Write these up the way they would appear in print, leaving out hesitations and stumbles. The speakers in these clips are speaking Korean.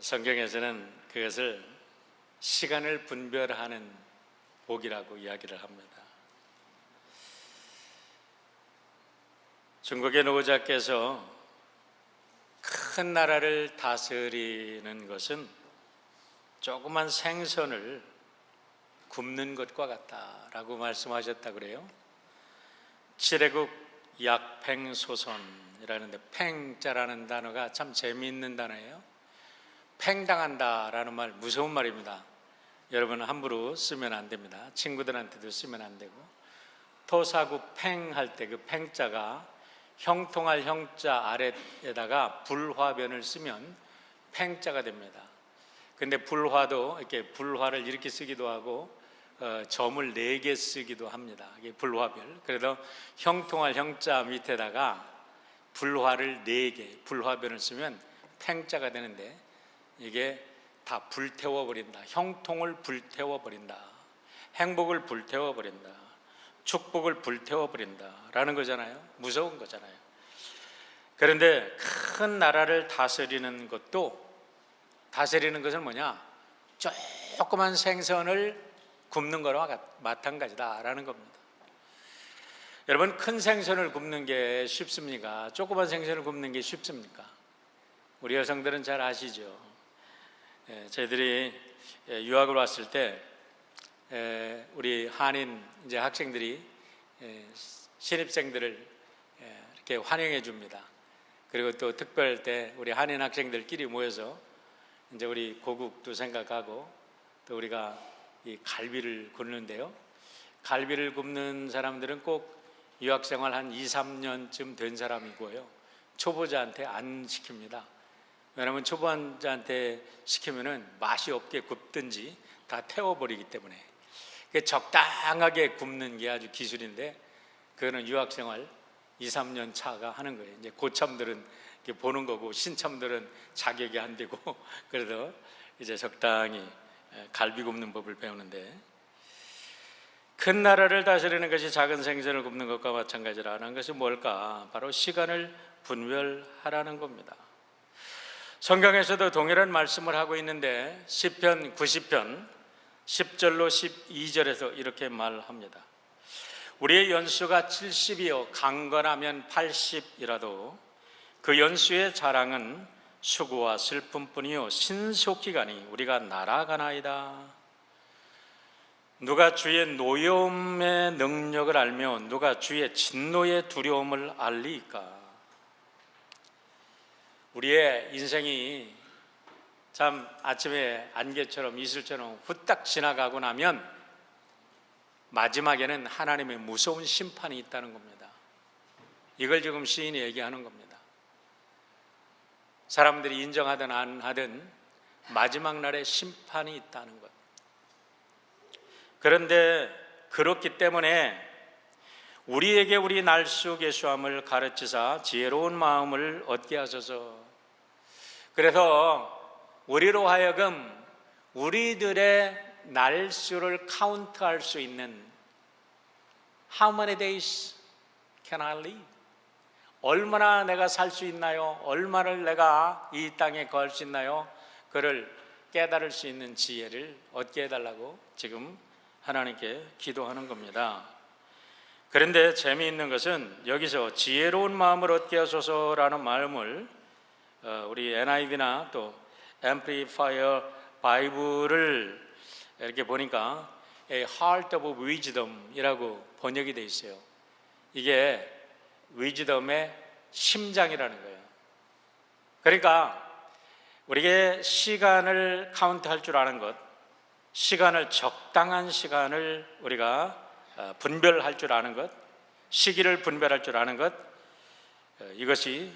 성경에서는 그것을 시간을 분별하는 복이라고 이야기를 합니다. 중국의 노자께서 큰 나라를 다스리는 것은 조그만 생선을 굽는 것과 같다라고 말씀하셨다 그래요. 칠해국 약팽소선이라는데, 팽자라는 단어가 참 재미있는 단어예요. 팽당한다라는 말, 무서운 말입니다. 여러분 함부로 쓰면 안 됩니다. 친구들한테도 쓰면 안 되고. 토사구 팽할 때 그 팽자가 형통할 형자 아래에다가 불화변을 쓰면 팽자가 됩니다. 근데 불화도 이렇게 불화를 이렇게 쓰기도 하고 점을 4개 쓰기도 합니다. 이게 불화별. 그래서 형통할 형자 밑에다가 불화를 4개, 불화변을 쓰면 팽자가 되는데, 이게 다 불태워버린다. 형통을 불태워버린다. 행복을 불태워버린다. 축복을 불태워버린다 라는 거잖아요. 무서운 거잖아요. 그런데 큰 나라를 다스리는 것은 뭐냐? 조그만 생선을 굽는 거와 마찬가지다라는 겁니다. 여러분, 큰 생선을 굽는 게 쉽습니까? 조그만 생선을 굽는 게 쉽습니까? 우리 여성들은 잘 아시죠? 저희들이 유학을 왔을 때 우리 한인 이제 학생들이 신입생들을 이렇게 환영해 줍니다. 그리고 또 특별 때 우리 한인 학생들끼리 모여서 이제 우리 고국도 생각하고 또 우리가 이 갈비를 굽는데요. 갈비를 굽는 사람들은 꼭 유학생활 한 2-3년쯤 된 사람이고요. 초보자한테 안 시킵니다. 왜냐하면 초보자한테 시키면은 맛이 없게 굽든지 다 태워버리기 때문에. 적당하게 굽는 게 아주 기술인데, 그거는 유학생활 2-3년 차가 하는 거예요. 이제 고참들은 이렇게 보는 거고 신참들은 자격이 안 되고 그래서 이제 적당히 갈비 굽는 법을 배우는데, 큰 나라를 다스리는 것이 작은 생선을 굽는 것과 마찬가지라는 것이 뭘까? 바로 시간을 분별하라는 겁니다. 성경에서도 동일한 말씀을 하고 있는데, 시편 90편 10절로 12절에서 이렇게 말합니다. 우리의 연수가 70이요 강건하면 80이라도 그 연수의 자랑은 수고와 슬픔뿐이요 신속히 가니 우리가 날아가나이다. 누가 주의 노여움의 능력을 알며 누가 주의 진노의 두려움을 알리이까. 우리의 인생이 참 아침에 안개처럼 이슬처럼 후딱 지나가고 나면 마지막에는 하나님의 무서운 심판이 있다는 겁니다. 이걸 지금 시인이 얘기하는 겁니다. 사람들이 인정하든 안 하든 마지막 날에 심판이 있다는 것. 그런데 그렇기 때문에 우리에게 우리 날수 계수함을 가르치사 지혜로운 마음을 얻게 하소서. 그래서 우리로 하여금 우리들의 날수를 카운트할 수 있는, How many days can I live? 얼마나 내가 살 수 있나요? 얼마를 내가 이 땅에 거할 수 있나요? 그를 깨달을 수 있는 지혜를 얻게 해달라고 지금 하나님께 기도하는 겁니다. 그런데 재미있는 것은 여기서 지혜로운 마음을 얻게 하소서라는 마음을 우리 NIV나 또 Amplifier 바이블을 이렇게 보니까 A Heart of Wisdom 이라고 번역이 되어 있어요. 이게 위즈덤의 심장이라는 거예요. 그러니까 우리에게 시간을 카운트할 줄 아는 것, 시간을 적당한 시간을 우리가 분별할 줄 아는 것, 시기를 분별할 줄 아는 것, 이것이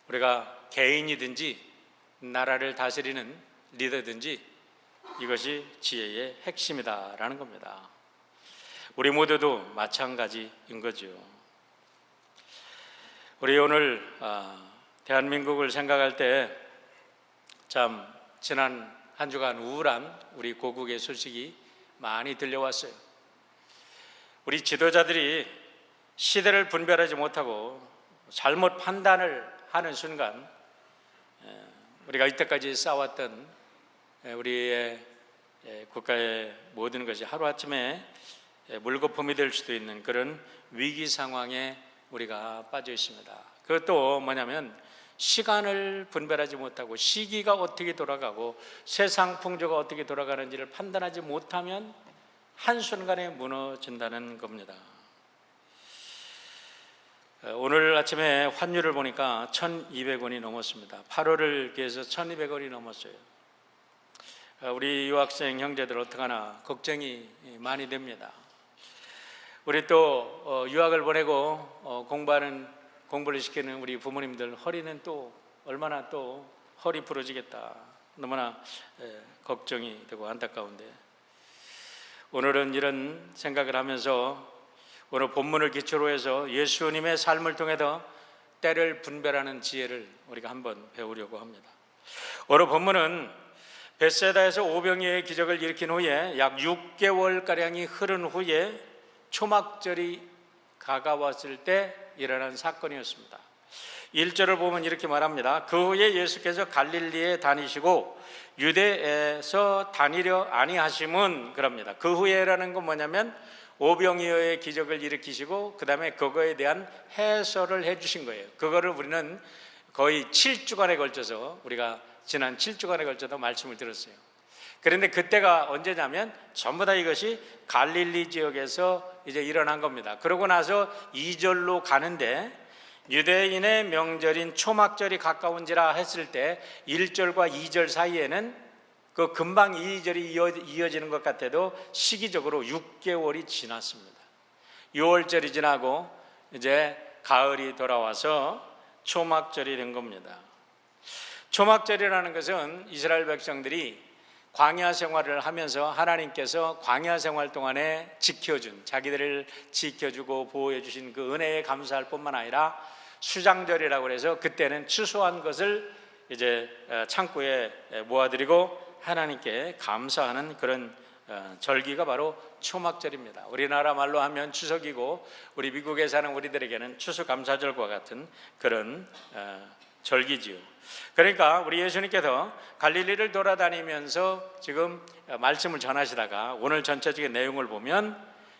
우리가 개인이든지 나라를 다스리는 리더든지 이것이 지혜의 핵심이다라는 겁니다. 우리 모두도 마찬가지인 거죠. 우리 오늘 대한민국을 생각할 때 참 지난 한 주간 우울한 우리 고국의 소식이 많이 들려왔어요. 우리 지도자들이 시대를 분별하지 못하고 잘못 판단을 하는 순간 우리가 이때까지 쌓아왔던 우리의 국가의 모든 것이 하루아침에 물거품이 될 수도 있는 그런 위기 상황에 우리가 빠져 있습니다. 그것도 뭐냐면 시간을 분별하지 못하고 시기가 어떻게 돌아가고 세상 풍조가 어떻게 돌아가는지를 판단하지 못하면 한순간에 무너진다는 겁니다. 오늘 아침에 환율을 보니까 1,200원이 넘었습니다. 8월을 기해서 1,200원이 넘었어요. 우리 유학생 형제들 어떡하나 걱정이 많이 됩니다. 우리 또 유학을 보내고 공부를 시키는 우리 부모님들 허리는 또 얼마나 또 허리 부러지겠다. 너무나 걱정이 되고 안타까운데, 오늘은 이런 생각을 하면서 오늘 본문을 기초로 해서 예수님의 삶을 통해서 때를 분별하는 지혜를 우리가 한번 배우려고 합니다. 오늘 본문은 벳세다에서 오병이어의 기적을 일으킨 후에 약 6개월가량이 흐른 후에 초막절이 가까웠을 때 일어난 사건이었습니다. 1절을 보면 이렇게 말합니다. 그 후에 예수께서 갈릴리에 다니시고 유대에서 다니려 아니하심은, 그럽니다. 그 후에라는 건 뭐냐면 오병이어의 기적을 일으키시고 그 다음에 그거에 대한 해설을 해주신 거예요. 그거를 우리는 거의 7주간에 걸쳐서, 우리가 지난 7주간에 걸쳐서 말씀을 들었어요. 그런데 그때가 언제냐면 전부 다 이것이 갈릴리 지역에서 이제 일어난 겁니다. 그러고 나서 2절로 가는데, 유대인의 명절인 초막절이 가까운지라 했을 때 1절과 2절 사이에는 그 금방 2절이 이어지는 것 같아도 시기적으로 6개월이 지났습니다. 6월절이 지나고 이제 가을이 돌아와서 초막절이 된 겁니다. 초막절이라는 것은 이스라엘 백성들이 광야 생활을 하면서 하나님께서 광야 생활 동안에 자기들을 지켜주고 보호해 주신 그 은혜에 감사할 뿐만 아니라 수장절이라고 해서 그때는 추수한 것을 이제 창고에 모아드리고 하나님께 감사하는 그런 절기가 바로 초막절입니다. 우리나라 말로 하면 추석이고 우리 미국에 사는 우리들에게는 추수감사절과 같은 그런 절기지요. 그러니까 우리 예수님께서 갈릴리를 돌아다니면서 지금 말씀을 전하시다가 오늘 전체적인 내용을 보면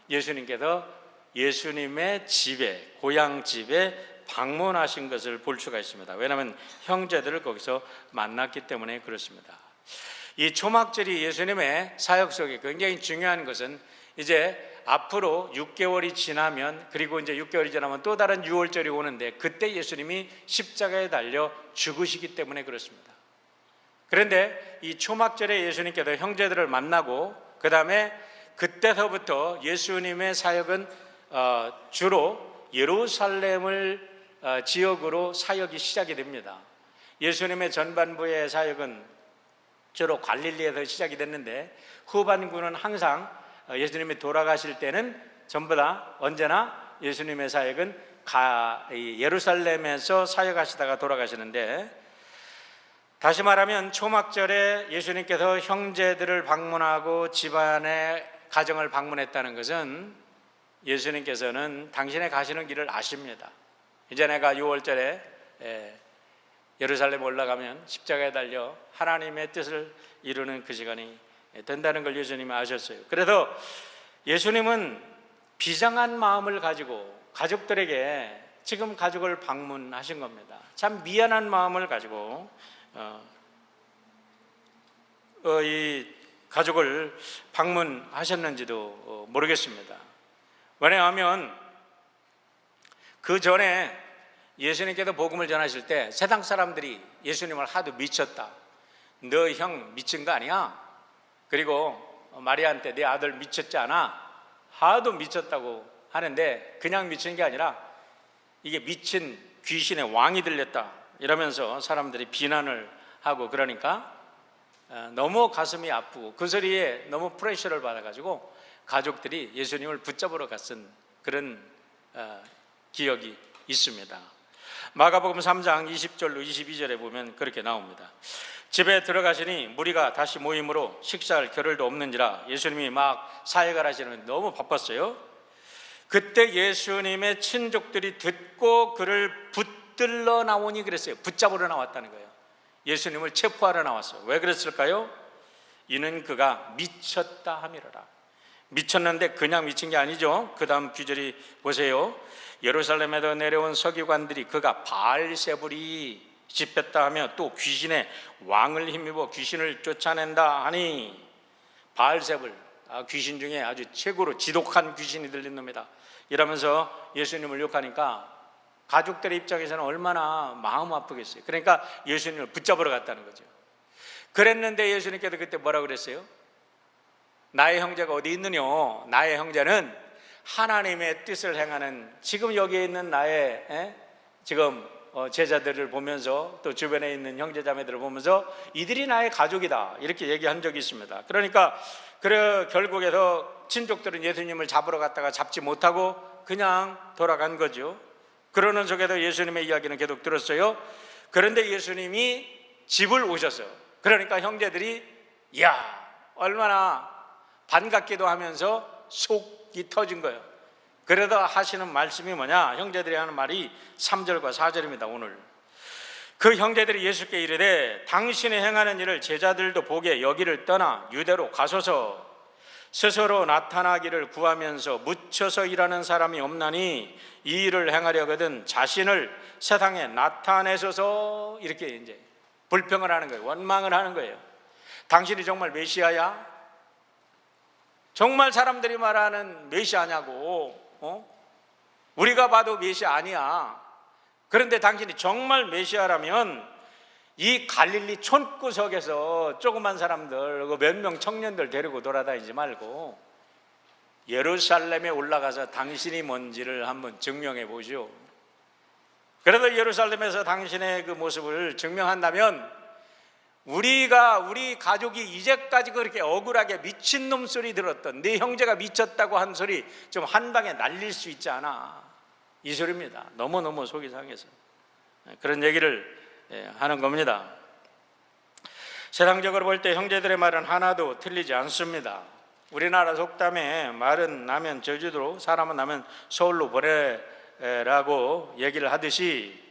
예수님께서 예수님의 집에, 고향 집에 방문하신 것을 볼 수가 있습니다. 왜냐하면 형제들을 거기서 만났기 때문에 그렇습니다. 이 초막절이 예수님의 사역 속에 굉장히 중요한 것은 이제 앞으로 6개월이 지나면, 그리고 이제 6개월이 지나면 또 다른 6월절이 오는데 그때 예수님이 십자가에 달려 죽으시기 때문에 그렇습니다. 그런데 이 초막절에 예수님께서 형제들을 만나고 그 다음에 그때서부터 예수님의 사역은 주로 예루살렘을 지역으로 사역이 시작이 됩니다. 예수님의 전반부의 사역은 주로 갈릴리에서 시작이 됐는데 후반부는 항상 예수님이 돌아가실 때는 전부 다 언제나 예수님의 사역은 예루살렘에서 사역하시다가 돌아가시는데, 다시 말하면 초막절에 예수님께서 형제들을 방문하고 집안의 가정을 방문했다는 것은 예수님께서는 당신의 가시는 길을 아십니다. 이제 내가 6월절에 예루살렘 올라가면 십자가에 달려 하나님의 뜻을 이루는 그 시간이 된다는 걸 예수님이 아셨어요. 그래서 예수님은 비장한 마음을 가지고 가족들에게 지금 가족을 방문하신 겁니다. 참 미안한 마음을 가지고 이 가족을 방문하셨는지도 모르겠습니다. 왜냐하면 그 전에 예수님께서 복음을 전하실 때 세상 사람들이 예수님을 하도 미쳤다, 너 형 미친 거 아니야? 그리고 마리아한테 내 아들 미쳤지 않아? 하도 미쳤다고 하는데 그냥 미친 게 아니라 이게 미친 귀신의 왕이 들렸다 이러면서 사람들이 비난을 하고, 그러니까 너무 가슴이 아프고 그 소리에 너무 프레셔를 받아가지고 가족들이 예수님을 붙잡으러 갔은 그런 기억이 있습니다. 마가복음 3장 20절로 22절에 보면 그렇게 나옵니다. 집에 들어가시니 무리가 다시 모임으로 식사할 겨를도 없는지라 예수님이 막 사역을 하시는 너무 바빴어요. 그때 예수님의 친족들이 듣고 그를 붙들러 나오니 그랬어요. 붙잡으러 나왔다는 거예요. 예수님을 체포하러 나왔어요. 왜 그랬을까요? 이는 그가 미쳤다 함이로라. 미쳤는데 그냥 미친 게 아니죠. 그 다음 구절이 보세요. 예루살렘에도 내려온 서기관들이 그가 바알세불이 집했다 하며 또 귀신의 왕을 힘입어 귀신을 쫓아낸다 하니, 바알세불, 귀신 중에 아주 최고로 지독한 귀신이 들린 놈이다 이러면서 예수님을 욕하니까 가족들의 입장에서는 얼마나 마음 아프겠어요. 그러니까 예수님을 붙잡으러 갔다는 거죠. 그랬는데 예수님께서 그때 뭐라 그랬어요? 나의 형제가 어디 있느냐? 나의 형제는 하나님의 뜻을 행하는, 지금 여기에 있는 나의 지금 제자들을 보면서 또 주변에 있는 형제자매들을 보면서 이들이 나의 가족이다 이렇게 얘기한 적이 있습니다. 그러니까 결국에서 친족들은 예수님을 잡으러 갔다가 잡지 못하고 그냥 돌아간 거죠. 그러는 속에도 예수님의 이야기는 계속 들었어요. 그런데 예수님이 집을 오셨어요. 그러니까 형제들이 이야 얼마나 반갑기도 하면서 속이 터진 거예요. 그러다 하시는 말씀이 뭐냐? 형제들이 하는 말이 3절과 4절입니다. 오늘 그 형제들이 예수께 이르되 당신이 행하는 일을 제자들도 보게 여기를 떠나 유대로 가소서. 스스로 나타나기를 구하면서 묻혀서 일하는 사람이 없나니 이 일을 행하려거든 자신을 세상에 나타내소서. 이렇게 이제 불평을 하는 거예요. 원망을 하는 거예요. 당신이 정말 메시아야? 정말 사람들이 말하는 메시아냐고? 우리가 봐도 메시아 아니야. 그런데 당신이 정말 메시아라면 이 갈릴리 촌구석에서 조그만 사람들 몇 명 청년들 데리고 돌아다니지 말고 예루살렘에 올라가서 당신이 뭔지를 한번 증명해 보죠. 그래도 예루살렘에서 당신의 그 모습을 증명한다면 우리 가족이 이제까지 그렇게 억울하게 미친놈 소리 들었던 네 형제가 미쳤다고 한 소리 좀 한 방에 날릴 수 있지 않아, 이 소리입니다. 너무너무 속이 상해서 그런 얘기를 하는 겁니다. 세상적으로 볼 때 형제들의 말은 하나도 틀리지 않습니다. 우리나라 속담에 말은 나면 제주도로 사람은 나면 서울로 보내라고 얘기를 하듯이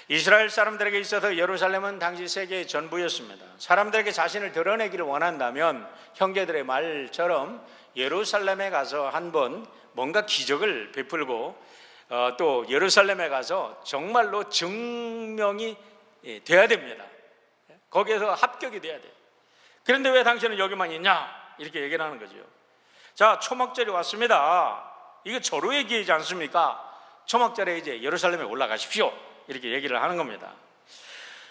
이스라엘 사람들에게 있어서 예루살렘은 당시 세계의 전부였습니다. 사람들에게 자신을 드러내기를 원한다면 형제들의 말처럼 예루살렘에 가서 한번 뭔가 기적을 베풀고 또 예루살렘에 가서 정말로 증명이 돼야 됩니다. 거기에서 합격이 돼야 돼요. 그런데 왜 당신은 여기만 있냐? 이렇게 얘기를 하는 거죠. 자, 초막절이 왔습니다. 이거 절호의 기회이지 않습니까? 초막절에 이제 예루살렘에 올라가십시오. 이렇게 얘기를 하는 겁니다.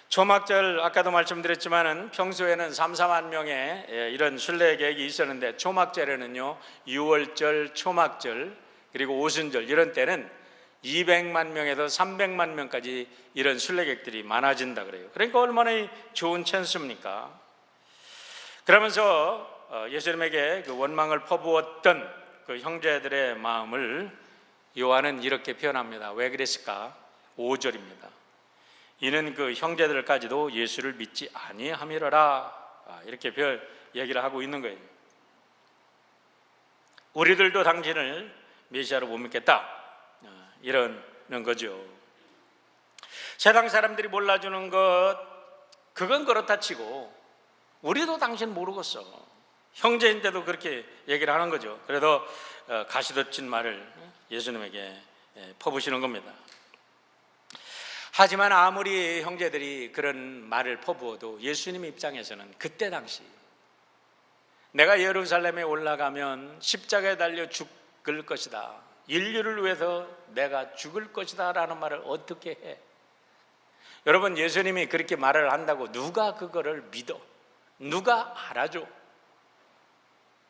초막절 아까도 말씀드렸지만은 평소에는 3-4만 명의 이런 순례 계획이 있었는데 초막절에는요 6월절, 초막절 그리고 오순절 이런 때는 200만 명에서 300만 명까지 이런 순례객들이 많아진다 그래요. 그러니까 얼마나 좋은 찬스입니까? 그러면서 예수님에게 그 원망을 퍼부었던 그 형제들의 마음을 요한은 이렇게 표현합니다. 왜 그랬을까? 5절입니다. 이는 그 형제들까지도 예수를 믿지 아니함이로라. 이렇게 얘기를 하고 있는 거예요. 우리들도 당신을 메시아로 못 믿겠다. 이러는 거죠. 세상 사람들이 몰라주는 것 그건 그렇다 치고 우리도 당신 모르겠어. 형제인데도 그렇게 얘기를 하는 거죠. 그래도 가시돋친 말을 예수님에게 퍼부시는 겁니다. 하지만 아무리 형제들이 그런 말을 퍼부어도 예수님 입장에서는 그때 당시 내가 예루살렘에 올라가면 십자가에 달려 죽을 것이다, 인류를 위해서 내가 죽을 것이다 라는 말을 어떻게 해? 여러분, 예수님이 그렇게 말을 한다고 누가 그거를 믿어? 누가 알아줘?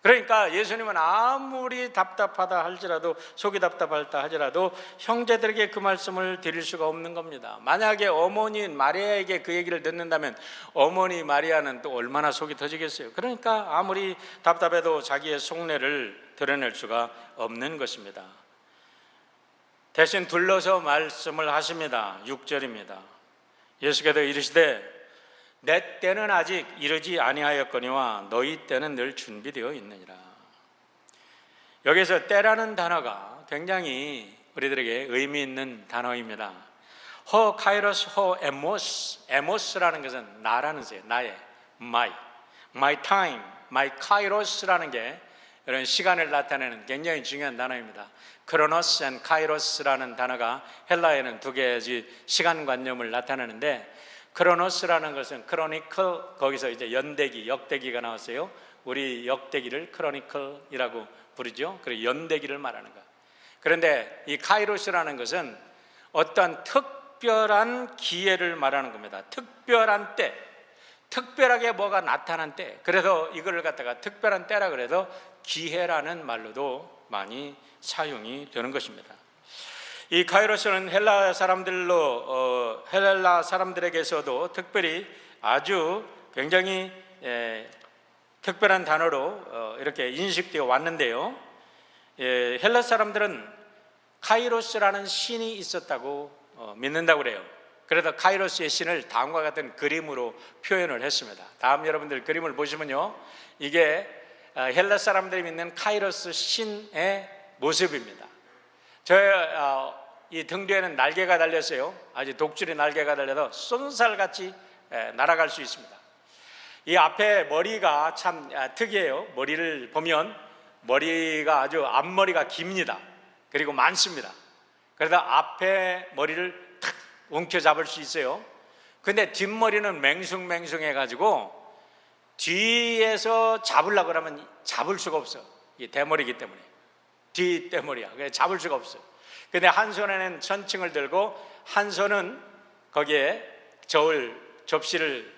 그러니까 예수님은 아무리 답답하다 할지라도, 속이 답답하다 하지라도 형제들에게 그 말씀을 드릴 수가 없는 겁니다. 만약에 어머니 마리아에게 그 얘기를 듣는다면 어머니 마리아는 또 얼마나 속이 터지겠어요. 그러니까 아무리 답답해도 자기의 속내를 드러낼 수가 없는 것입니다. 대신 둘러서 말씀을 하십니다. 6절입니다. 예수께서 이르시되 내 때는 아직 이르지 아니하였거니와 너희 때는 늘 준비되어 있느니라. 여기서 때라는 단어가 굉장히 우리들에게 의미 있는 단어입니다. 호 카이로스 호 에모스. 에모스라는 것은 나라는 뜻이에요. 나의, my time, my 카이로스라는 게 이런 시간을 나타내는 굉장히 중요한 단어입니다. 크로노스 and 카이로스라는 단어가 헬라에는 두 개의 시간관념을 나타내는데, 크로노스라는 것은 크로니클, 거기서 이제 연대기, 역대기가 나왔어요. 우리 역대기를 크로니클이라고 부르죠. 그리고 연대기를 말하는 것. 그런데 이 카이로스라는 것은 어떠한 특별한 기회를 말하는 겁니다. 특별한 때, 특별하게 뭐가 나타난 때. 그래서 이걸 갖다가 특별한 때라 그래서 기회라는 말로도 많이 사용이 되는 것입니다. 이 카이로스는 헬라 사람들에게서도 특별히 아주 굉장히 특별한 단어로 이렇게 인식되어 왔는데요. 헬라 사람들은 카이로스라는 신이 있었다고 믿는다고 그래요. 그래서 카이로스의 신을 다음과 같은 그림으로 표현을 했습니다. 다음 여러분들 그림을 보시면요, 이게 헬라 사람들이 믿는 카이로스 신의 모습입니다. 이 등 뒤에는 날개가 달렸어요. 아주 독줄의 날개가 달려서 쏜살같이 날아갈 수 있습니다. 이 앞에 머리가 참 특이해요. 머리를 보면 머리가 아주 앞머리가 깁니다. 그리고 많습니다. 그래서 앞에 머리를 탁 움켜잡을 수 있어요. 근데 뒷머리는 맹숭맹숭해 가지고 뒤에서 잡으려고 하면 잡을 수가 없어. 이 대머리이기 때문에 뒷대머리야. 그래서 잡을 수가 없어요. 근데 한 손에는 천칭을 들고 한 손은 거기에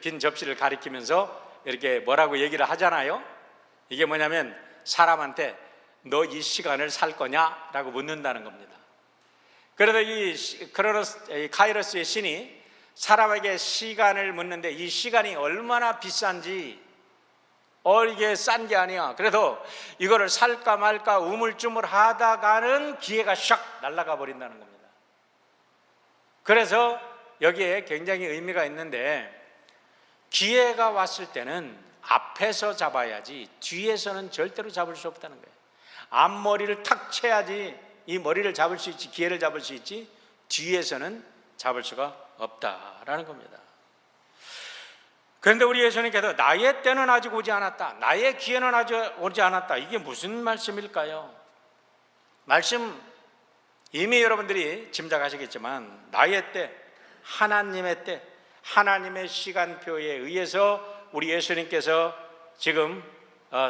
빈 접시를 가리키면서 이렇게 뭐라고 얘기를 하잖아요. 이게 뭐냐면 사람한테 너 이 시간을 살 거냐? 라고 묻는다는 겁니다. 그래서 이 카이로스의 신이 사람에게 시간을 묻는데 이 시간이 얼마나 비싼지, 이게 싼 게 아니야. 그래서 이거를 살까 말까 우물쭈물 하다가는 기회가 샥 날아가 버린다는 겁니다. 그래서 여기에 굉장히 의미가 있는데, 기회가 왔을 때는 앞에서 잡아야지 뒤에서는 절대로 잡을 수 없다는 거예요. 앞머리를 탁 채야지 이 머리를 잡을 수 있지, 기회를 잡을 수 있지, 뒤에서는 잡을 수가 없다라는 겁니다. 그런데 우리 예수님께서 나의 때는 아직 오지 않았다, 나의 기회는 아직 오지 않았다, 이게 무슨 말씀일까요? 말씀 이미 여러분들이 짐작하시겠지만 나의 때, 하나님의 때, 하나님의 시간표에 의해서 우리 예수님께서 지금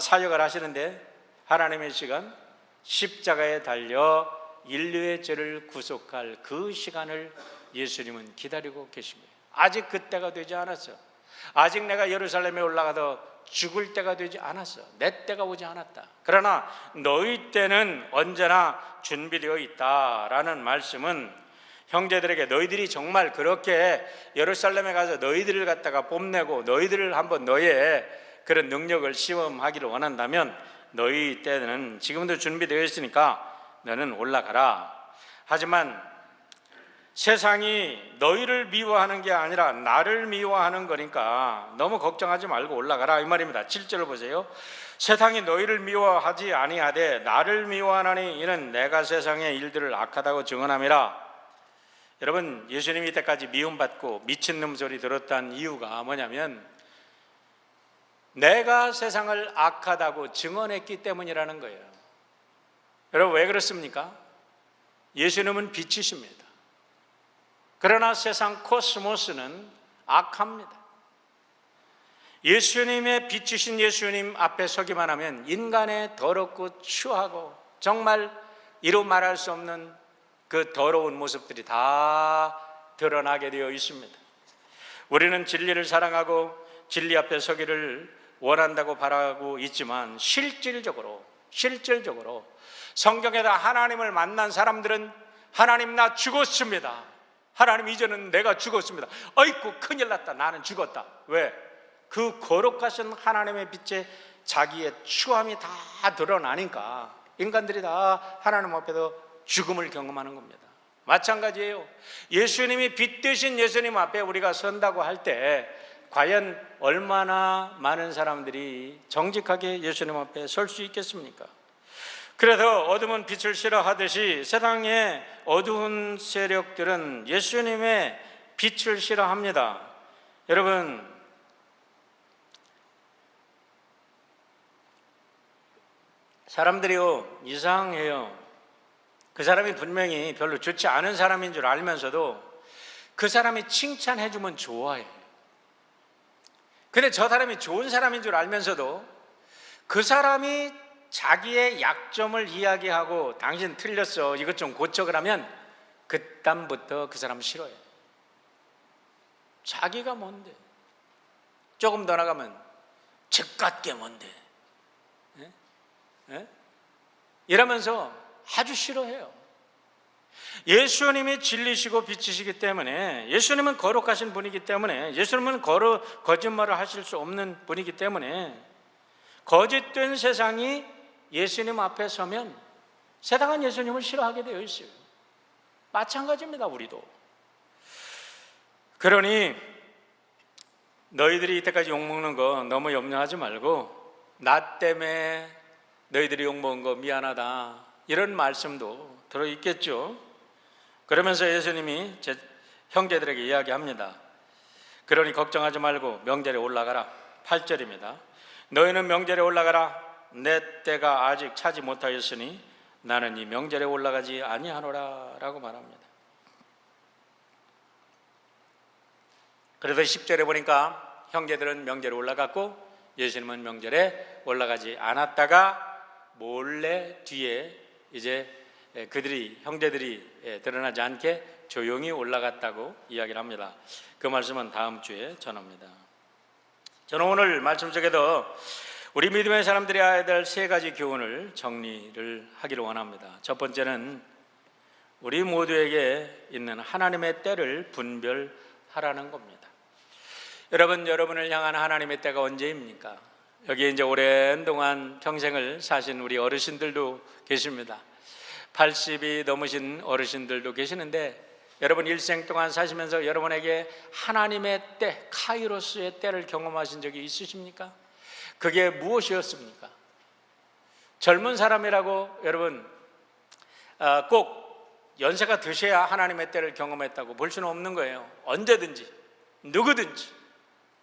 사역을 하시는데, 하나님의 시간, 십자가에 달려 인류의 죄를 구속할 그 시간을 예수님은 기다리고 계십니다. 아직 그때가 되지 않았어. 아직 내가 예루살렘에 올라가서 죽을 때가 되지 않았어. 내 때가 오지 않았다. 그러나 너희 때는 언제나 준비되어 있다라는 말씀은, 형제들에게 너희들이 정말 그렇게 예루살렘에 가서 너희들을 갖다가 뽐내고 너희들을 한번 너의 그런 능력을 시험하기를 원한다면 너희 때는 지금도 준비되어 있으니까 너는 올라가라. 하지만 세상이 너희를 미워하는 게 아니라 나를 미워하는 거니까 너무 걱정하지 말고 올라가라, 이 말입니다. 7절을 보세요. 세상이 너희를 미워하지 아니하되 나를 미워하나니 이는 내가 세상의 일들을 악하다고 증언함이라. 여러분, 예수님이 이때까지 미움받고 미친놈 소리 들었다는 이유가 뭐냐면 내가 세상을 악하다고 증언했기 때문이라는 거예요. 여러분, 왜 그렇습니까? 예수님은 빛이십니다. 그러나 세상 코스모스는 악합니다. 예수님의 빛이신 예수님 앞에 서기만 하면 인간의 더럽고 추하고 정말 이루 말할 수 없는 그 더러운 모습들이 다 드러나게 되어 있습니다. 우리는 진리를 사랑하고 진리 앞에 서기를 원한다고 바라고 있지만 실질적으로 성경에다 하나님을 만난 사람들은 하나님 나 죽었습니다, 하나님 이제는 내가 죽었습니다, 어이구 큰일 났다, 나는 죽었다. 왜? 그 거룩하신 하나님의 빛에 자기의 추함이 다 드러나니까 인간들이 다 하나님 앞에서 죽음을 경험하는 겁니다. 마찬가지예요. 예수님이 빛 되신 예수님 앞에 우리가 선다고 할 때 과연 얼마나 많은 사람들이 정직하게 예수님 앞에 설 수 있겠습니까? 그래서 어둠은 빛을 싫어하듯이 세상의 어두운 세력들은 예수님의 빛을 싫어합니다. 여러분, 사람들이요, 이상해요. 그 사람이 분명히 별로 좋지 않은 사람인 줄 알면서도 그 사람이 칭찬해주면 좋아해요. 근데 저 사람이 좋은 사람인 줄 알면서도 그 사람이 자기의 약점을 이야기하고 당신 틀렸어, 이것 좀 고쳐, 그러면 그다음부터 그 사람 싫어해요. 자기가 뭔데? 조금 더 나가면 죗같게 뭔데? 이러면서 아주 싫어해요. 예수님이 진리시고 빛이시기 때문에, 예수님은 거룩하신 분이기 때문에, 예수님은 거짓말을 하실 수 없는 분이기 때문에 거짓된 세상이 예수님 앞에 서면 세상은 예수님을 싫어하게 되어 있어요. 마찬가지입니다, 우리도. 그러니 너희들이 이때까지 욕먹는 거 너무 염려하지 말고, 나 때문에 너희들이 욕먹은 거 미안하다, 이런 말씀도 들어있겠죠. 그러면서 예수님이 제 형제들에게 이야기합니다. 그러니 걱정하지 말고 명절에 올라가라. 8절입니다. 너희는 명절에 올라가라. 내 때가 아직 차지 못하였으니 나는 이 명절에 올라가지 아니하노라 라고 말합니다. 그래서 10절에 보니까 형제들은 명절에 올라갔고 예수님은 명절에 올라가지 않았다가 몰래 뒤에 이제 그들이, 형제들이 드러나지 않게 조용히 올라갔다고 이야기를 합니다. 그 말씀은 다음 주에 전합니다. 저는 오늘 말씀 속에도 우리 믿음의 사람들이 해야 될 세 가지 교훈을 정리를 하기를 원합니다. 첫 번째는 우리 모두에게 있는 하나님의 때를 분별하라는 겁니다. 여러분을 향한 하나님의 때가 언제입니까? 여기 이제 오랜 동안 평생을 사신 우리 어르신들도 계십니다. 80이 넘으신 어르신들도 계시는데, 여러분 일생 동안 사시면서 여러분에게 하나님의 때, 카이로스의 때를 경험하신 적이 있으십니까? 그게 무엇이었습니까? 젊은 사람이라고 여러분 꼭 연세가 드셔야 하나님의 때를 경험했다고 볼 수는 없는 거예요. 언제든지 누구든지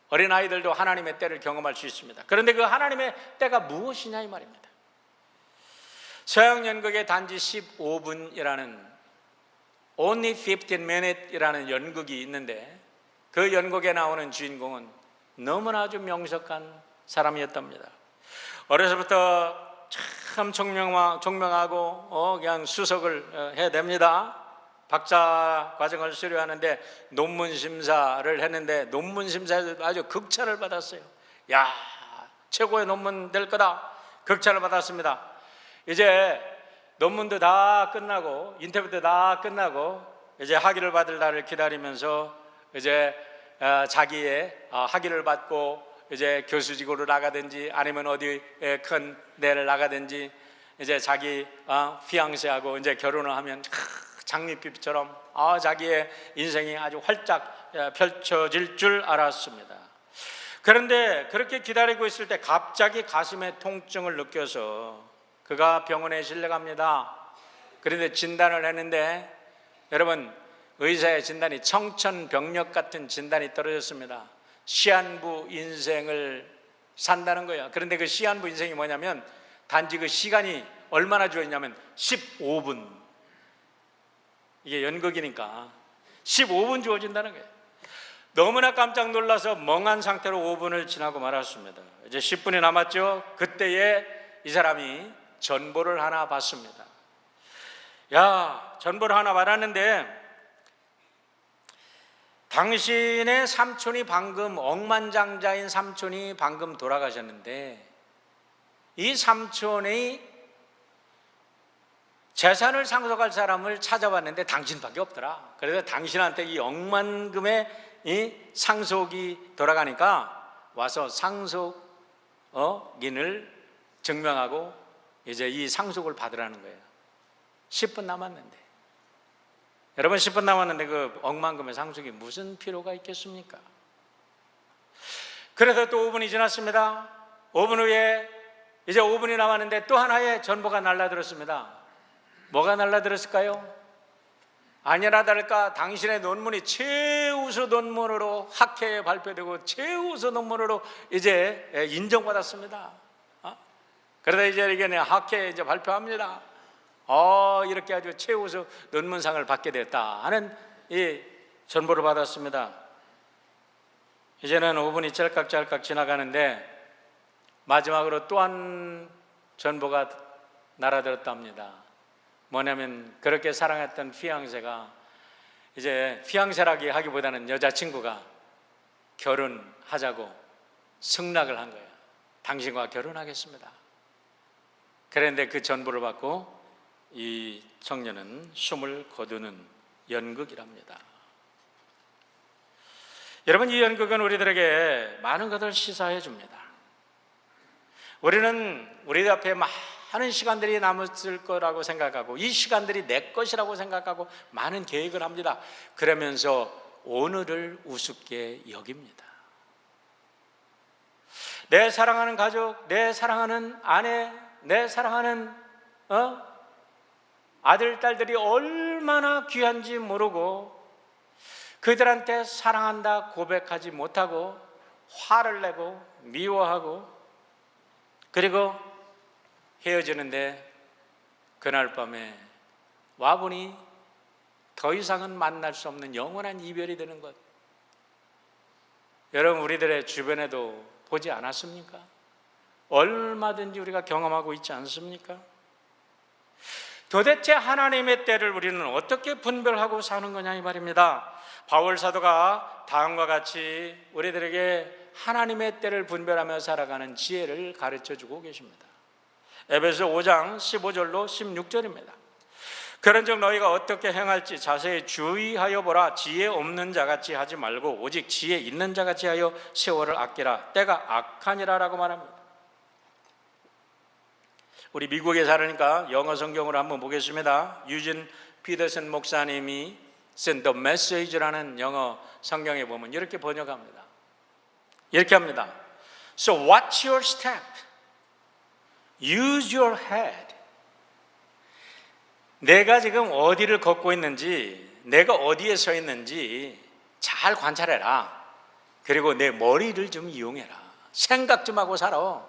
어린아이들도 하나님의 때를 경험할 수 있습니다. 그런데 그 하나님의 때가 무엇이냐 이 말입니다. 서양 연극의 단지 15분이라는 Only 15 Minutes이라는 연극이 있는데, 그 연극에 나오는 주인공은 너무나 아주 명석한 사람이었답니다. 어려서부터 참 총명하고 그냥 수석을 해냅니다. 박사 과정을 수료하는데 논문 심사를 했는데 논문 심사에서 아주 극찬을 받았어요. 야, 최고의 논문 될 거다. 극찬을 받았습니다. 이제 논문도 다 끝나고 인터뷰도 다 끝나고 이제 학위를 받을 날을 기다리면서 이제 자기의 학위를 받고 이제 교수직으로 나가든지 아니면 어디 큰 데를 나가든지 이제 자기 피앙세하고 이제 결혼을 하면 장밋빛처럼 자기의 인생이 아주 활짝 펼쳐질 줄 알았습니다. 그런데 그렇게 기다리고 있을 때 갑자기 가슴에 통증을 느껴서 그가 병원에 실려갑니다. 그런데 진단을 했는데, 여러분 의사의 진단이 청천벽력 같은 진단이 떨어졌습니다. 시한부 인생을 산다는 거예요. 그런데 그 시한부 인생이 뭐냐면 단지 그 시간이 얼마나 주어있냐면 15분. 이게 연극이니까 15분 주어진다는 거예요. 너무나 깜짝 놀라서 멍한 상태로 5분을 지나고 말았습니다. 이제 10분이 남았죠. 그때에 이 사람이 전보를 하나 받습니다. 야, 전보를 하나 받았는데 당신의 삼촌이 방금, 억만장자인 삼촌이 방금 돌아가셨는데 이 삼촌의 재산을 상속할 사람을 찾아봤는데 당신밖에 없더라. 그래서 당신한테 이 억만금의 이 상속이 돌아가니까 와서 상속인을 증명하고 이제 이 상속을 받으라는 거예요. 10분 남았는데, 여러분 10분 남았는데 그 억만금의 상속이 무슨 필요가 있겠습니까? 그래서 또 5분이 지났습니다. 5분 후에 이제 5분이 남았는데 또 하나의 전보가 날라들었습니다. 뭐가 날라들었을까요? 아니나 다를까 당신의 논문이 최우수 논문으로 학회에 발표되고 최우수 논문으로 이제 인정받았습니다. 그러다 이제 이게 학회에 이제 발표합니다. 이렇게 아주 최우수 논문상을 받게 됐다 하는 이 전보를 받았습니다. 이제는 5분이 짤깍짤깍 지나가는데 마지막으로 또 한 전보가 날아들었답니다. 뭐냐면 그렇게 사랑했던 피앙세가 이제 피앙세라기 하기보다는 여자친구가 결혼하자고 승낙을 한 거예요. 당신과 결혼하겠습니다. 그런데 그 전보를 받고 이 청년은 숨을 거두는 연극이랍니다. 여러분, 이 연극은 우리들에게 많은 것을 시사해 줍니다. 우리는 우리 앞에 많은 시간들이 남았을 거라고 생각하고 이 시간들이 내 것이라고 생각하고 많은 계획을 합니다. 그러면서 오늘을 우습게 여깁니다. 내 사랑하는 가족, 내 사랑하는 아내, 내 사랑하는 아들, 딸들이 얼마나 귀한지 모르고 그들한테 사랑한다 고백하지 못하고 화를 내고 미워하고 그리고 헤어지는데 그날 밤에 와보니 더 이상은 만날 수 없는 영원한 이별이 되는 것, 여러분 우리들의 주변에도 보지 않았습니까? 얼마든지 우리가 경험하고 있지 않습니까? 도대체 하나님의 때를 우리는 어떻게 분별하고 사는 거냐 이 말입니다. 바울 사도가 다음과 같이 우리들에게 하나님의 때를 분별하며 살아가는 지혜를 가르쳐주고 계십니다. 에베소 5장 15절로 16절입니다. 그런즉 너희가 어떻게 행할지 자세히 주의하여 보라. 지혜 없는 자같이 하지 말고 오직 지혜 있는 자같이 하여 세월을 아끼라. 때가 악하니라 라고 말합니다. 우리 미국에 살으니까 영어 성경으로 한번 보겠습니다. 유진 피더슨 목사님이 쓴 The Message라는 영어 성경에 보면 이렇게 번역합니다. 이렇게 합니다. So watch your step. Use your head. 내가 지금 어디를 걷고 있는지, 내가 어디에 서 있는지 잘 관찰해라. 그리고 내 머리를 좀 이용해라. 생각 좀 하고 살아.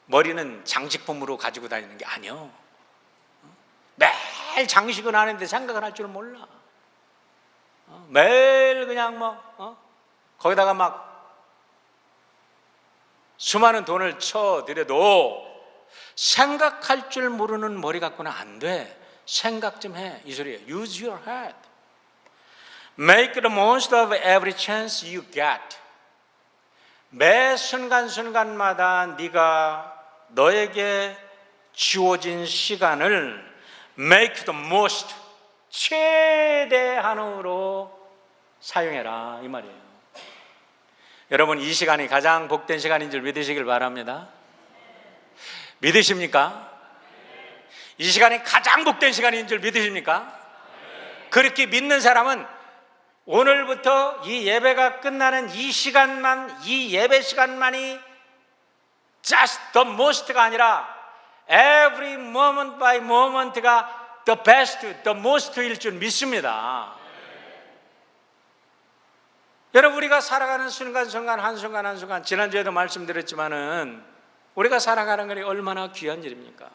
머리는 장식품으로 가지고 다니는 게 아니요. 매일 장식은 하는데 생각을 할 줄은 몰라. 매일 그냥 거기다가 막 수많은 돈을 쳐들여도 생각할 줄 모르는 머리 갖고는 안 돼. 생각 좀 해. 이 소리예요. Use your head. Make the most of every chance you get. 매 순간순간마다 네가 너에게 주어진 시간을 make the most, 최대한으로 사용해라 이 말이에요. 여러분, 이 시간이 가장 복된 시간인 줄 믿으시길 바랍니다. 믿으십니까? 이 시간이 가장 복된 시간인 줄 믿으십니까? 그렇게 믿는 사람은 오늘부터 이 예배가 끝나는 이 시간만, 이 예배 시간만이 just the most가 아니라 every moment by moment가 the best, the most일 줄 믿습니다. 여러분, 우리가 살아가는 순간순간 한순간 한순간, 지난주에도 말씀드렸지만은 우리가 살아가는 것이 얼마나 귀한 일입니까?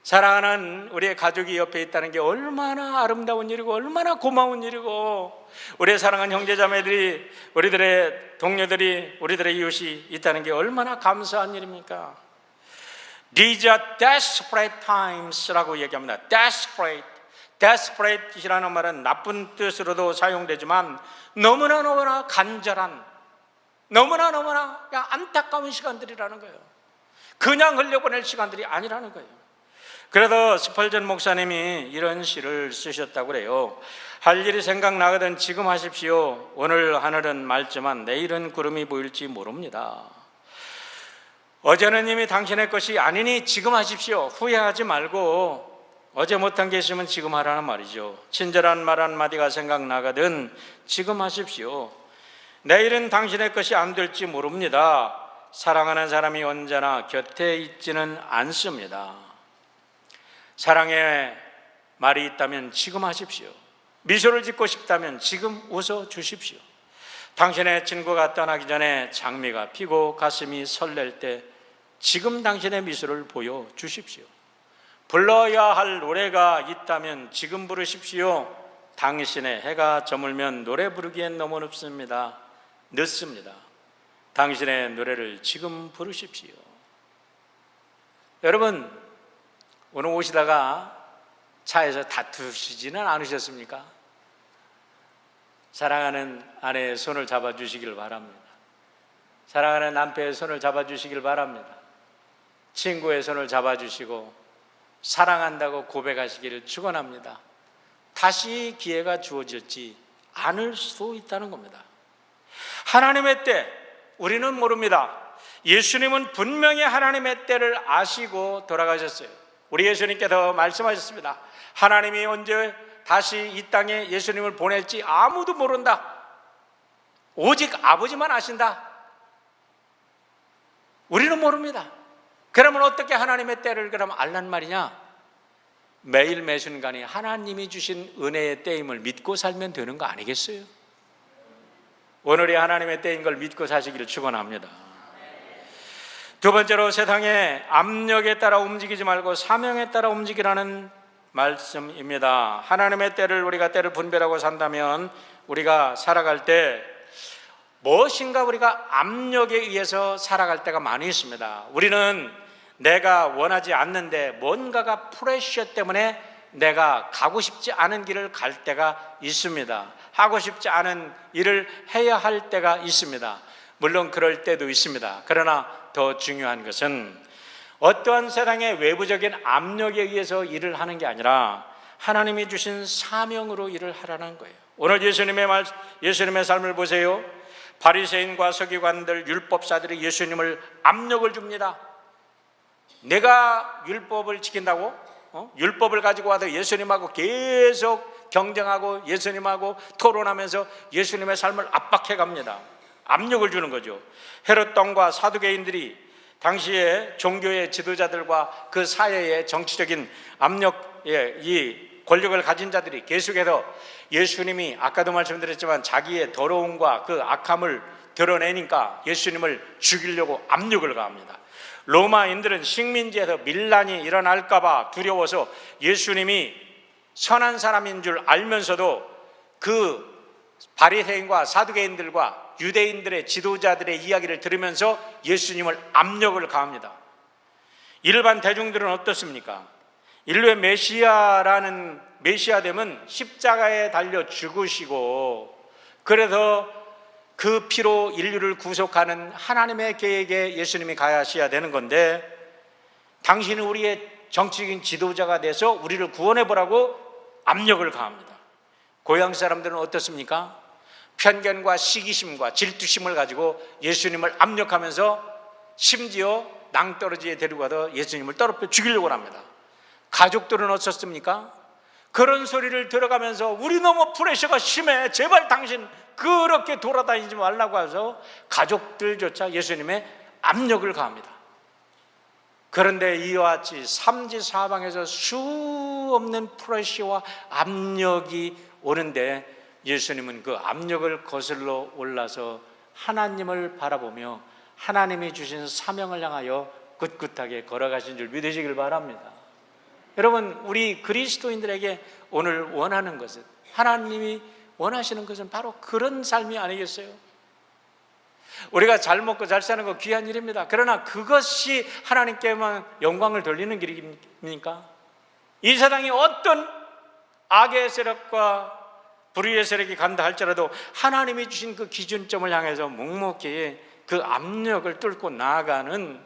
사랑하는 우리의 가족이 옆에 있다는 게 얼마나 아름다운 일이고 얼마나 고마운 일이고, 우리의 사랑하는 형제자매들이, 우리들의 동료들이, 우리들의 이웃이 있다는 게 얼마나 감사한 일입니까? These are desperate times라고 얘기합니다. Desperate이라는 말은 나쁜 뜻으로도 사용되지만 너무나 간절한, 너무나 그냥 안타까운 시간들이라는 거예요. 그냥 흘려보낼 시간들이 아니라는 거예요. 그래서 스펄전 목사님이 이런 시를 쓰셨다고 그래요. 할 일이 생각나거든 지금 하십시오. 오늘 하늘은 맑지만 내일은 구름이 보일지 모릅니다. 어제는 이미 당신의 것이 아니니 지금 하십시오. 후회하지 말고 어제 못한 게 있으면 지금 하라는 말이죠. 친절한 말 한마디가 생각나거든 지금 하십시오. 내일은 당신의 것이 안 될지 모릅니다. 사랑하는 사람이 언제나 곁에 있지는 않습니다. 사랑의 말이 있다면 지금 하십시오. 미소를 짓고 싶다면 지금 웃어 주십시오. 당신의 친구가 떠나기 전에 장미가 피고 가슴이 설렐 때 지금 당신의 미소를 보여 주십시오. 불러야 할 노래가 있다면 지금 부르십시오. 당신의 해가 저물면 노래 부르기엔 너무 늦습니다. 당신의 노래를 지금 부르십시오. 여러분, 오늘 오시다가 차에서 다투시지는 않으셨습니까? 사랑하는 아내의 손을 잡아주시길 바랍니다. 사랑하는 남편의 손을 잡아주시길 바랍니다. 친구의 손을 잡아주시고 사랑한다고 고백하시기를 축원합니다. 다시 기회가 주어질지 않을 수도 있다는 겁니다. 하나님의 때 우리는 모릅니다. 예수님은 분명히 하나님의 때를 아시고 돌아가셨어요. 우리 예수님께서 말씀하셨습니다. 하나님이 언제 다시 이 땅에 예수님을 보낼지 아무도 모른다. 오직 아버지만 아신다. 우리는 모릅니다. 그러면 어떻게 하나님의 때를 그럼 알란 말이냐? 매일 매 순간이 하나님이 주신 은혜의 때임을 믿고 살면 되는 거 아니겠어요? 오늘이 하나님의 때인 걸 믿고 사시기를 축원합니다. 두 번째로, 세상의 압력에 따라 움직이지 말고 사명에 따라 움직이라는 말씀입니다. 하나님의 때를 우리가 때를 분별하고 산다면 우리가 살아갈 때 무엇인가 우리가 압력에 의해서 살아갈 때가 많이 있습니다. 우리는 내가 원하지 않는데 뭔가가 프레셔 때문에 내가 가고 싶지 않은 길을 갈 때가 있습니다. 하고 싶지 않은 일을 해야 할 때가 있습니다. 물론 그럴 때도 있습니다. 그러나 더 중요한 것은 어떠한 세상의 외부적인 압력에 의해서 일을 하는 게 아니라 하나님이 주신 사명으로 일을 하라는 거예요. 오늘 예수님의 삶을 보세요. 바리새인과 서기관들, 율법사들이 예수님을 압력을 줍니다. 내가 율법을 지킨다고? 율법을 가지고 와서 예수님하고 계속 경쟁하고 예수님하고 토론하면서 예수님의 삶을 압박해 갑니다. 압력을 주는 거죠. 헤롯 왕과 사두개인들이 당시에 종교의 지도자들과 그 사회의 정치적인 압력에 이 권력을 가진 자들이 계속해서 예수님이 아까도 말씀드렸지만 자기의 더러움과 그 악함을 드러내니까 예수님을 죽이려고 압력을 가합니다. 로마인들은 식민지에서 밀란이 일어날까 봐 두려워서 예수님이 선한 사람인 줄 알면서도 그 바리새인과 사두개인들과 유대인들의 지도자들의 이야기를 들으면서 예수님을 압력을 가합니다. 일반 대중들은 어떻습니까? 인류의 메시아됨은 십자가에 달려 죽으시고 그래서 그 피로 인류를 구속하는 하나님의 계획에 예수님이 가셔야 되는 건데 당신은 우리의 정치적인 지도자가 돼서 우리를 구원해보라고 압력을 가합니다. 고향 사람들은 어떻습니까? 편견과 시기심과 질투심을 가지고 예수님을 압력하면서 심지어 낭떠러지에 데리고 가서 예수님을 더럽혀 죽이려고 합니다. 가족들은 어떻습니까? 그런 소리를 들어가면서 우리 너무 프레셔가 심해, 제발 당신 그렇게 돌아다니지 말라고 해서 가족들조차 예수님의 압력을 가합니다. 그런데 이와 같이 삼지사방에서 수없는 프레셔와 압력이 오는데 예수님은 그 압력을 거슬러 올라서 하나님을 바라보며 하나님이 주신 사명을 향하여 꿋꿋하게 걸어가신 줄 믿으시길 바랍니다. 여러분, 우리 그리스도인들에게 오늘 원하는 것은, 하나님이 원하시는 것은 바로 그런 삶이 아니겠어요? 우리가 잘 먹고 잘 사는 거 귀한 일입니다. 그러나 그것이 하나님께만 영광을 돌리는 길입니까? 이 세상이 어떤 악의 세력과 불의의 세력이 간다 할지라도 하나님이 주신 그 기준점을 향해서 묵묵히 그 압력을 뚫고 나아가는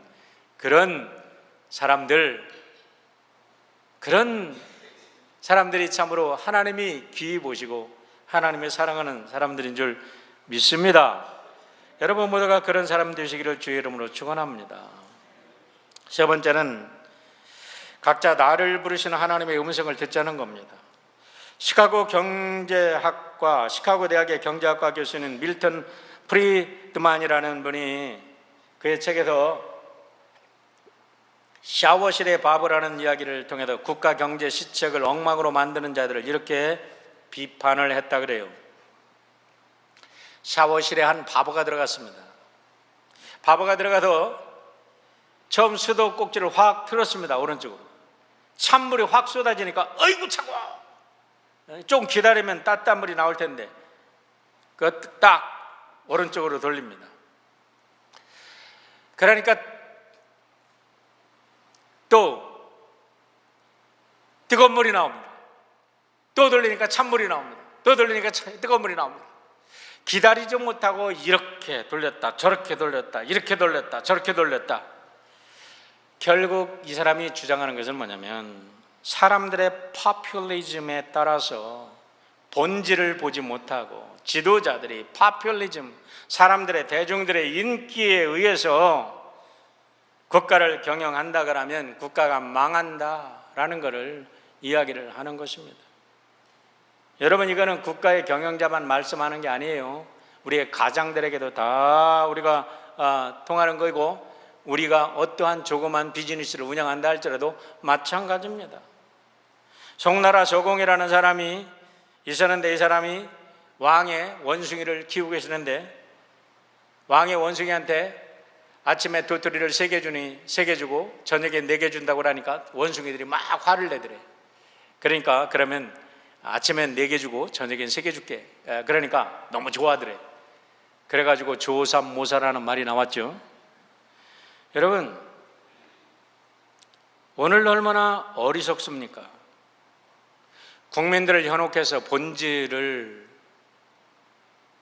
그런 사람들이 참으로 하나님이 귀히 보시고 하나님의 사랑하는 사람들인 줄 믿습니다. 여러분 모두가 그런 사람 되시기를 주의 이름으로 축원합니다. 세 번째는 각자 나를 부르시는 하나님의 음성을 듣자는 겁니다. 시카고 대학의 경제학과 교수는 밀턴 프리드만이라는 분이 그의 책에서 샤워실의 바보라는 이야기를 통해서 국가 경제 시책을 엉망으로 만드는 자들을 이렇게 비판을 했다 그래요. 샤워실에 한 바보가 들어갔습니다. 바보가 들어가서 처음 수도꼭지를 확 틀었습니다. 오른쪽으로. 찬물이 확 쏟아지니까 어이구 차가워. 좀 기다리면 따뜻한 물이 나올 텐데 그 딱 오른쪽으로 돌립니다. 그러니까 또 뜨거운 물이 나옵니다. 또 돌리니까 찬물이 나옵니다. 또 돌리니까 뜨거운 물이 나옵니다. 기다리지 못하고 이렇게 돌렸다 저렇게 돌렸다 이렇게 돌렸다 저렇게 돌렸다. 결국 이 사람이 주장하는 것은 뭐냐면 사람들의 파퓰리즘에 따라서 본질을 보지 못하고 지도자들이 파퓰리즘, 사람들의 대중들의 인기에 의해서 국가를 경영한다 그러면 국가가 망한다라는 것을 이야기를 하는 것입니다. 여러분, 이거는 국가의 경영자만 말씀하는 게 아니에요. 우리의 가장들에게도 다 우리가 통하는 거고, 우리가 어떠한 조그만 비즈니스를 운영한다 할지라도 마찬가지입니다. 송나라 서공이라는 사람이 있었는데, 이 사람이 왕의 원숭이를 키우고 계시는데 왕의 원숭이한테 아침에 도토리를 3개 주고 저녁에 4개 준다고 하니까 원숭이들이 막 화를 내더래. 그러니까 그러면 아침엔 4개 주고 저녁엔 3개 줄게. 그러니까 너무 좋아하더래. 그래가지고 조삼모사라는 말이 나왔죠. 여러분, 오늘 얼마나 어리석습니까? 국민들을 현혹해서 본질을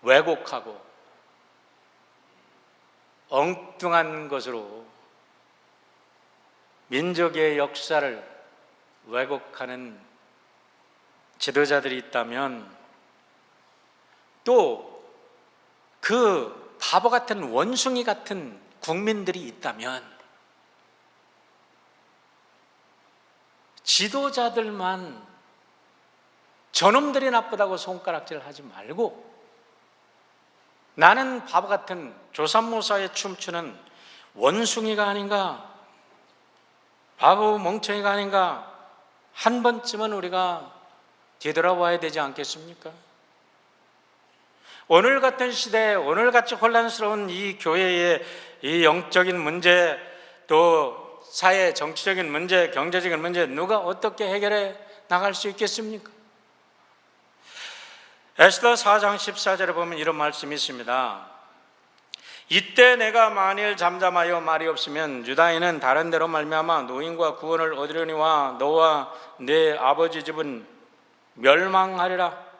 왜곡하고 엉뚱한 것으로 민족의 역사를 왜곡하는 지도자들이 있다면, 또 그 바보 같은 원숭이 같은 국민들이 있다면, 지도자들만 저놈들이 나쁘다고 손가락질 하지 말고 나는 바보 같은 조삼모사에 춤추는 원숭이가 아닌가, 바보 멍청이가 아닌가, 한 번쯤은 우리가 되돌아와야 되지 않겠습니까? 오늘 같은 시대에 오늘같이 혼란스러운 이 교회의 이 영적인 문제, 또 사회 정치적인 문제, 경제적인 문제, 누가 어떻게 해결해 나갈 수 있겠습니까? 에스더 4장 14절에 보면 이런 말씀이 있습니다. 이때 내가 만일 잠잠하여 말이 없으면 유다인은 다른 데로 말미암아 노인과 구원을 얻으려니와 너와 내 아버지 집은 멸망하리라.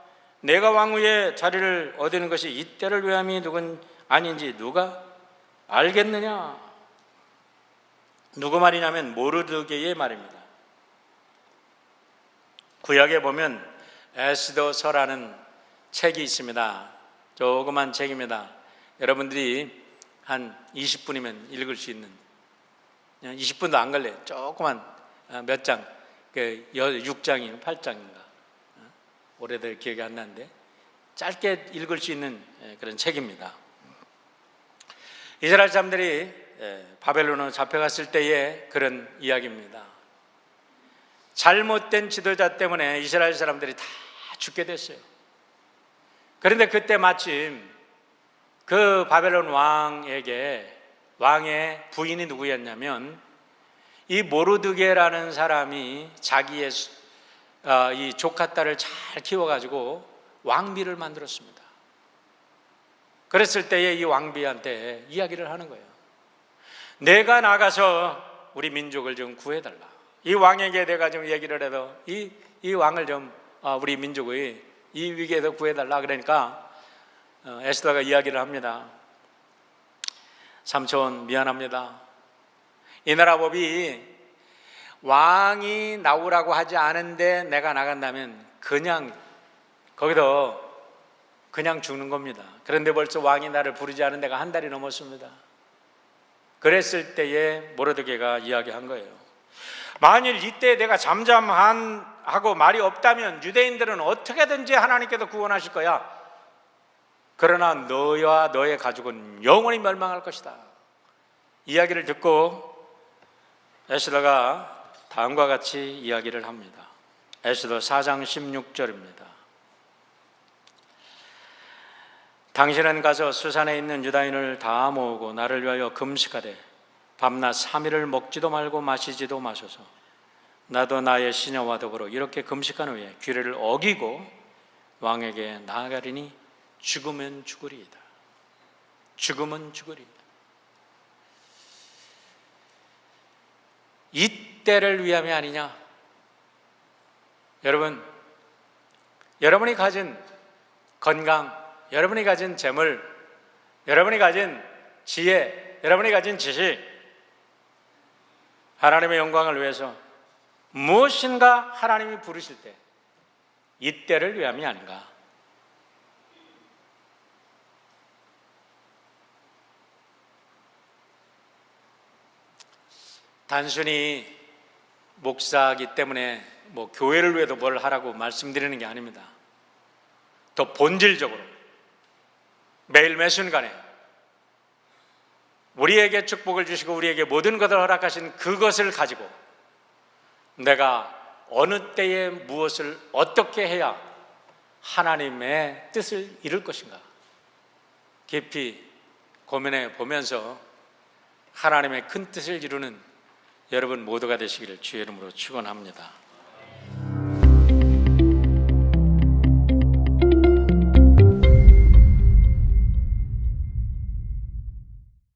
내가 왕위의 자리를 얻는 것이 이때를 위함이 누군 아닌지 누가 알겠느냐? 누구 말이냐면 모르드게의 말입니다. 구약에 보면 에스더서라는 책이 있습니다. 조그만 책입니다. 여러분들이 한 20분이면 읽을 수 있는, 20분도 안 걸려요. 조그만 몇 장, 6장인가 8장인가 오래될 기억이 안 나는데 짧게 읽을 수 있는 그런 책입니다. 이스라엘 사람들이 바벨론으로 잡혀갔을 때의 그런 이야기입니다. 잘못된 지도자 때문에 이스라엘 사람들이 다 죽게 됐어요. 그런데 그때 마침 그 바벨론 왕의 부인이 누구였냐면 이 모르드게라는 사람이 자기의 이 조카 딸을 잘 키워가지고 왕비를 만들었습니다. 그랬을 때에 이 왕비한테 이야기를 하는 거예요. 내가 나가서 우리 민족을 좀 구해달라. 이 왕에게 내가 좀 얘기를 해도 이 왕을 좀 우리 민족의 이 위기에서 구해달라. 그러니까 에스더가 이야기를 합니다. 삼촌 미안합니다. 이 나라 법이 왕이 나오라고 하지 않은데 내가 나간다면 그냥 거기서 그냥 죽는 겁니다. 그런데 벌써 왕이 나를 부르지 않은 데가 한 달이 넘었습니다. 그랬을 때에 모르드게가 이야기한 거예요. 만일 이때 내가 잠잠하고 말이 없다면 유대인들은 어떻게든지 하나님께서 구원하실 거야. 그러나 너와 너의 가족은 영원히 멸망할 것이다. 이야기를 듣고 에스더가 다음과 같이 이야기를 합니다. 에스더 4장 16절입니다. 당신은 가서 수산에 있는 유다인을 다 모으고 나를 위하여 금식하되 밤낮 3일을 먹지도 말고 마시지도 마소서. 나도 나의 시녀와 더불어 이렇게 금식한 후에 규례를 어기고 왕에게 나아가리니 죽으면 죽으리이다. 죽으면 죽으리이다. 이때를 위함이 아니냐? 여러분, 여러분이 가진 건강, 여러분이 가진 재물, 여러분이 가진 지혜, 여러분이 가진 지식, 하나님의 영광을 위해서 무엇인가 하나님이 부르실 때 이때를 위함이 아닌가? 단순히 목사이기 때문에 교회를 위해서 뭘 하라고 말씀드리는 게 아닙니다. 더 본질적으로 매일 매 순간에 우리에게 축복을 주시고 우리에게 모든 것을 허락하신 그것을 가지고 내가 어느 때에 무엇을 어떻게 해야 하나님의 뜻을 이룰 것인가 깊이 고민해 보면서 하나님의 큰 뜻을 이루는 여러분 모두가 되시기를 주의 이름으로 축원합니다.